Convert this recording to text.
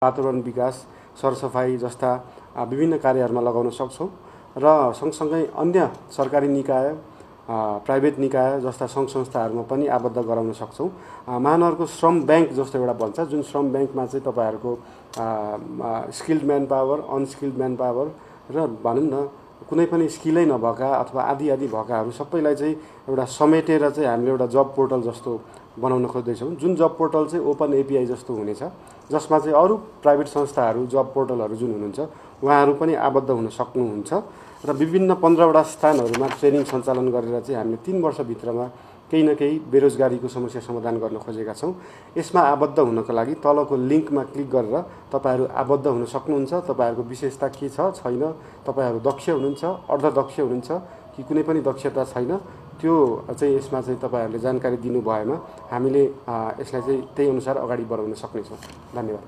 वातावरण विकास, सरसफाई जस्ता विभिन्न कार्यहरूमा लगाउन सक्छौँ र सँगसँगै अन्य सरकारी निकाय, प्राइभेट निकाय जस्ता सङ्घ संस्थाहरूमा पनि आबद्ध गराउन सक्छौँ। महानगरको श्रम ब्याङ्क जस्तो एउटा बन्छ, जुन श्रम ब्याङ्कमा चाहिँ तपाईँहरूको skilled man power, unskilled man power र भनौँ न कुनै पनि स्किलै नभएका अथवा आदि भएकाहरू सबैलाई चाहिँ एउटा समेटेर चाहिँ हामीले एउटा जब पोर्टल जस्तो बनाउन खोज्दैछौँ, जुन जब पोर्टल चाहिँ ओपन एपिआई जस्तो हुनेछ, जसमा चाहिँ अरू प्राइभेट संस्थाहरू जब पोर्टलहरू जुन हुनुहुन्छ उहाँहरू पनि आबद्ध हुन सक्नुहुन्छ र विभिन्न 15वटा स्थानहरूमा ट्रेनिङ सञ्चालन गरेर चाहिँ हामीले 3 वर्षभित्रमा केही न केही बेरोजगारीको समस्या समाधान गर्न खोजेका छौँ। यसमा आबद्ध हुनको लागि तलको लिङ्कमा क्लिक गरेर तपाईँहरू आबद्ध हुन सक्नुहुन्छ। तपाईँहरूको विशेषता के छ छैन, तपाईँहरू दक्ष हुनुहुन्छ, अर्धदक्ष हुनुहुन्छ कि कुनै पनि दक्षता छैन, त्यो चाहिँ यसमा चाहिँ तपाईँहरूले जानकारी दिनु भएमा हामीले यसलाई चाहिँ त्यही अनुसार अगाडि बढाउन सक्नेछौँ। धन्यवाद।